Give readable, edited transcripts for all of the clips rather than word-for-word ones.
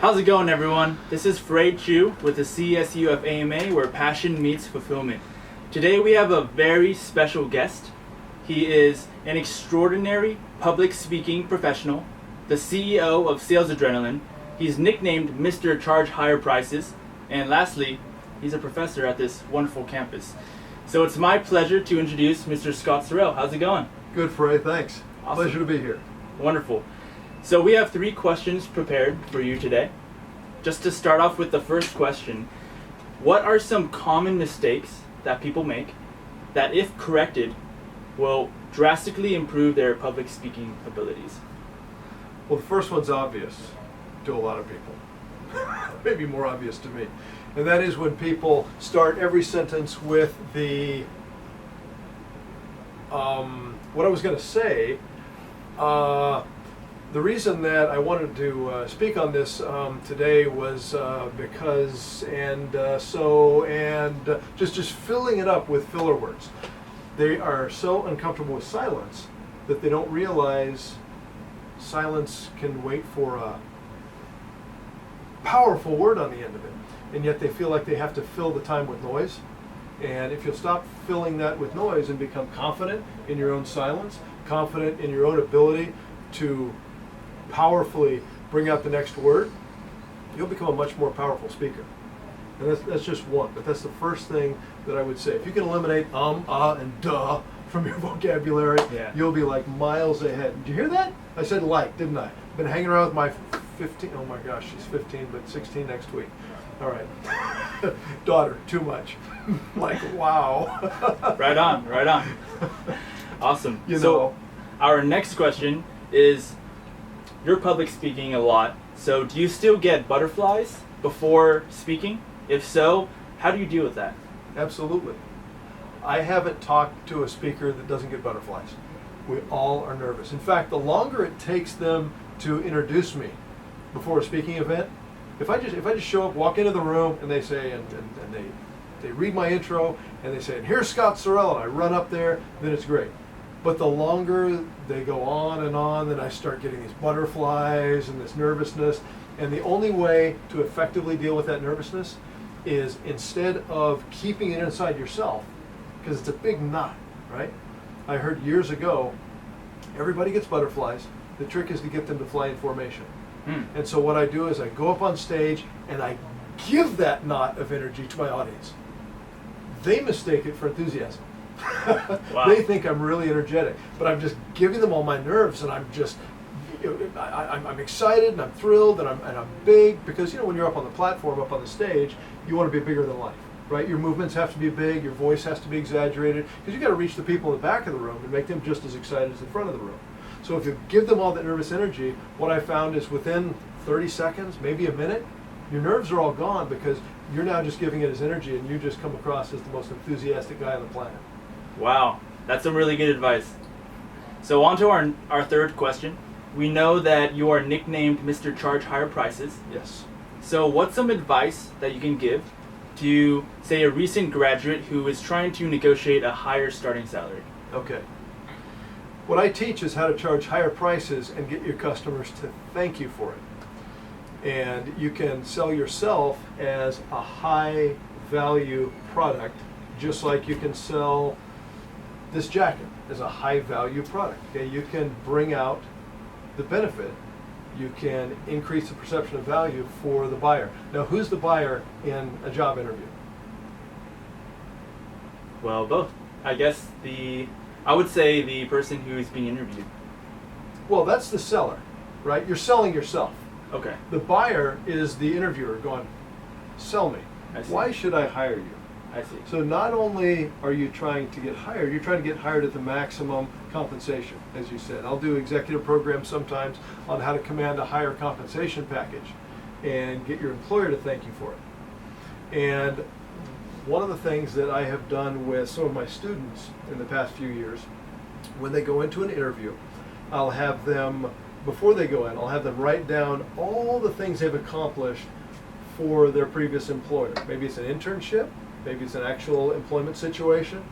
How's it going, everyone? This is Frey Chu with the CSU of AMA, where passion meets fulfillment. Today we have a very special guest. He is an extraordinary public speaking professional, the CEO of Sales Adrenaline. He's nicknamed Mr. Charge Higher Prices. And lastly, he's a professor at this wonderful campus. So it's my pleasure to introduce Mr. Scott Sorrell. How's it going? Good, Frey. Thanks. Awesome. Pleasure to be here. Wonderful. So we have 3 questions prepared for you today. Just to start off with the first question, what are some common mistakes that people make that, if corrected, will drastically improve their public speaking abilities? Well, the first one's obvious to a lot of people. Maybe more obvious to me. And that is when people start every sentence with the, what I was going to say. The reason that I wanted to speak on this today was because, just filling it up with filler words. They are so uncomfortable with silence that they don't realize silence can wait for a powerful word on the end of it. And yet they feel like they have to fill the time with noise. And if you'll stop filling that with noise and become confident in your own silence, confident in your own ability to powerfully bring out the next word, you'll become a much more powerful speaker. And that's just one, but that's the first thing that I would say. If you can eliminate and duh from your vocabulary, you'll be like miles ahead. Did you hear that? I said like, didn't I? I've been hanging around with my 15, oh my gosh, she's 15, but 16 next week. All right. Daughter, too much. Like, wow. Right on, right on. Awesome. So our next question is, you're public speaking a lot, so do you still get butterflies before speaking? If so, how do you deal with that? Absolutely. I haven't talked to a speaker that doesn't get butterflies. We all are nervous. In fact, the longer it takes them to introduce me before a speaking event, if I just show up, walk into the room, and they say, and they read my intro, and they say, and here's Scott Sorrell, and I run up there, then it's great. But the longer they go on, then I start getting these butterflies and this nervousness. And the only way to effectively deal with that nervousness is, instead of keeping it inside yourself, because it's a big knot, right? I heard years ago, everybody gets butterflies. The trick is to get them to fly in formation. And so what I do is I go up on stage and I give that knot of energy to my audience. They mistake it for enthusiasm. Wow. They think I'm really energetic, but I'm just giving them all my nerves, and I'm just, I'm excited and I'm thrilled and I'm big, because when you're up on the platform, up on the stage, you want to be bigger than life, right? Your movements have to be big, your voice has to be exaggerated, because you got to reach the people in the back of the room and make them just as excited as the front of the room. So if you give them all that nervous energy, what I found is within 30 seconds, maybe a minute, your nerves are all gone, because you're now just giving it as energy, and you just come across as the most enthusiastic guy on the planet. Wow, that's some really good advice. So on to our third question. We know that you are nicknamed Mr. Charge Higher Prices. Yes. So what's some advice that you can give to, say, a recent graduate who is trying to negotiate a higher starting salary? Okay. What I teach is how to charge higher prices and get your customers to thank you for it. And you can sell yourself as a high value product, just like you can sell this jacket as a high value product. Okay, you can bring out the benefit. You can increase the perception of value for the buyer. Now, who's the buyer in a job interview? Well, both. I guess I would say the person who is being interviewed. Well, that's the seller, right? You're selling yourself. Okay. The buyer is the interviewer going, sell me. Why should I hire you? I see. So not only are you trying to get hired, you're trying to get hired at the maximum compensation, as you said. I'll do executive programs sometimes on how to command a higher compensation package and get your employer to thank you for it. And one of the things that I have done with some of my students in the past few years, when they go into an interview, I'll have them, before they go in, I'll have them write down all the things they've accomplished for their previous employer. Maybe it's an internship, maybe it's an actual employment situation,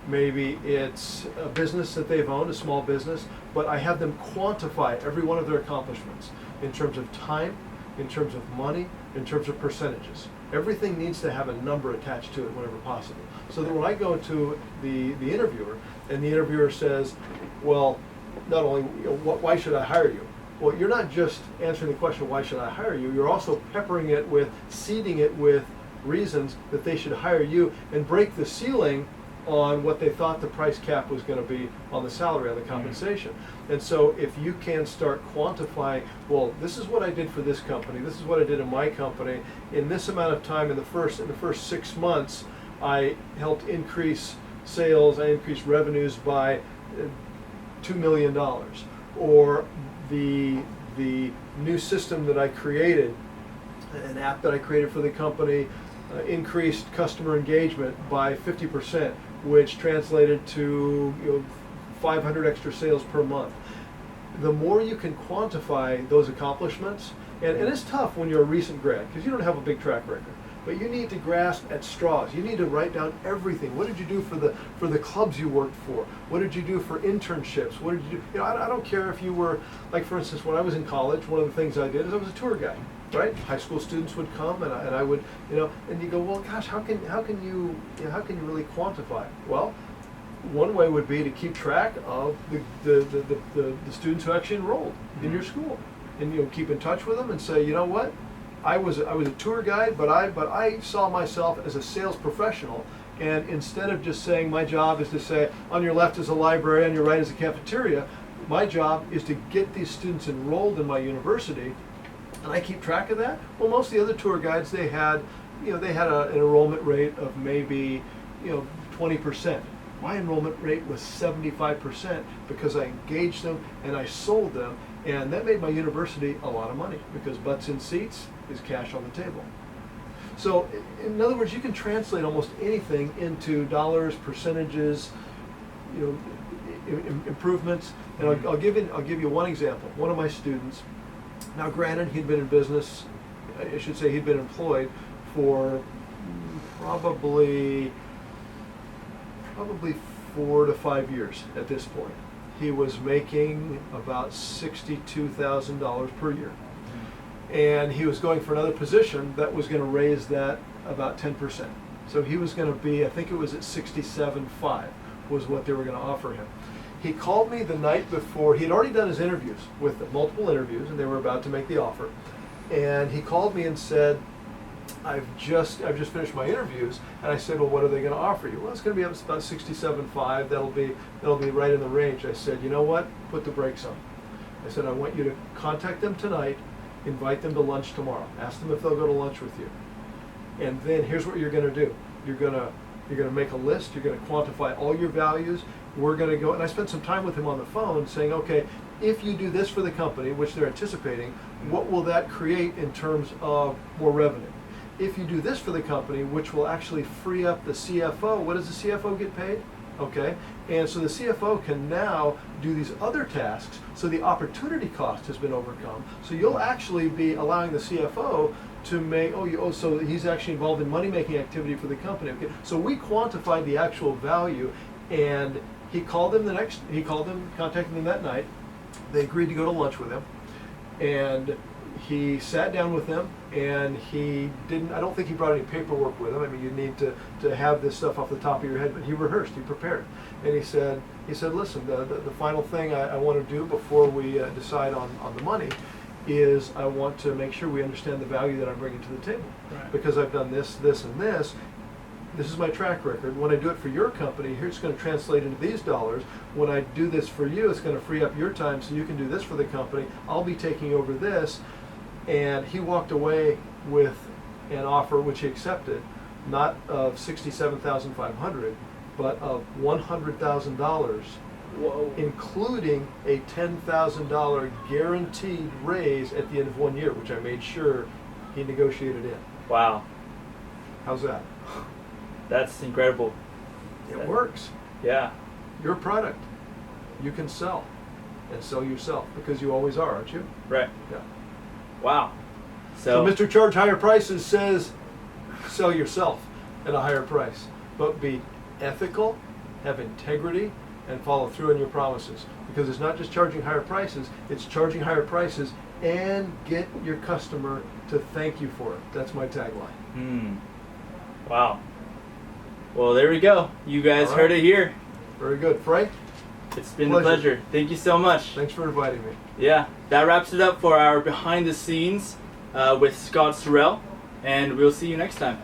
maybe it's a business that they've owned, a small business, but I have them quantify every one of their accomplishments in terms of time, in terms of money, in terms of percentages. Everything needs to have a number attached to it whenever possible. So that when I go to the interviewer, and the interviewer says, well, not only, why should I hire you? Well, you're not just answering the question, why should I hire you? You're also peppering it with, seeding it with reasons that they should hire you, and break the ceiling on what they thought the price cap was going to be on the salary, on the compensation. And so if you can start quantifying, well, this is what I did for this company, this is what I did in my company, in this amount of time, in the first 6 months, I helped increase sales, I increased revenues by $2 million. Or the new system that I created, an app that I created for the company, increased customer engagement by 50%, which translated to 500 extra sales per month. The more you can quantify those accomplishments, and it's tough when you're a recent grad because you don't have a big track record, but you need to grasp at straws. You need to write down everything. What did you do for the clubs you worked for? What did you do for internships? What did you do? I don't care if you were, like for instance, when I was in college, one of the things I did is I was a tour guide. Right, high school students would come, and I would, and you go, well, gosh, how can you really quantify it? Well, one way would be to keep track of the students who actually enrolled in your school, and keep in touch with them and say, you know what, I was a tour guide, but I saw myself as a sales professional, and instead of just saying my job is to say on your left is a library, on your right is a cafeteria, my job is to get these students enrolled in my university. And I keep track of that. Well, most of the other tour guides, they had an enrollment rate of maybe 20%. My enrollment rate was 75% because I engaged them and I sold them, and that made my university a lot of money because butts in seats is cash on the table. So, in other words, you can translate almost anything into dollars, percentages, improvements. And I'll give you one example. One of my students. Now, granted, he'd been in business, I should say he'd been employed for probably 4 to 5 years at this point. He was making about $62,000 per year. And he was going for another position that was going to raise that about 10%. So he was going to be, I think it was at 67.5 was what they were going to offer him. He called me the night before. He had already done his interviews with them, multiple interviews, and they were about to make the offer. And he called me and said, I've just finished my interviews. And I said, well, what are they going to offer you? Well, it's going to be up about 67.5. That'll be right in the range. I said, you know what? Put the brakes on. I said, I want you to contact them tonight, invite them to lunch tomorrow. Ask them if they'll go to lunch with you. And then here's what you're going to do. You're going to make a list. You're going to quantify all your values. We're going to go, and I spent some time with him on the phone saying, okay, if you do this for the company, which they're anticipating, what will that create in terms of more revenue? If you do this for the company, which will actually free up the CFO, what does the CFO get paid? Okay, and so the CFO can now do these other tasks, so the opportunity cost has been overcome. So you'll actually be allowing the CFO to make, so he's actually involved in money-making activity for the company. Okay, so we quantified the actual value, and he called them, contacted them that night. They agreed to go to lunch with him, and he sat down with them, and I don't think he brought any paperwork with him. I mean, you need to have this stuff off the top of your head, but he rehearsed, he prepared. And he said, listen, the final thing I want to do before we decide on the money is I want to make sure we understand the value that I'm bringing to the table. Right. Because I've done this, this, and this. This is my track record. When I do it for your company, here it's going to translate into these dollars. When I do this for you, it's going to free up your time so you can do this for the company. I'll be taking over this. And he walked away with an offer which he accepted, not of $67,500, but of $100,000, including a $10,000 guaranteed raise at the end of 1 year, which I made sure he negotiated in. Wow. How's that? That's incredible. It works. Yeah. Your product, you can sell and sell yourself because you always are, aren't you? Right. Yeah. Wow. So Mr. Charge Higher Prices says sell yourself at a higher price, but be ethical, have integrity, and follow through on your promises. Because it's not just charging higher prices, it's charging higher prices and get your customer to thank you for it. That's my tagline. Wow. Well, there we go. You guys All right. heard it here. Very good. Frank, It's been a pleasure. Thank you so much. thanks for inviting me. Yeah, that wraps it up for our behind the scenes with Scott Sorrell, and we'll see you next time.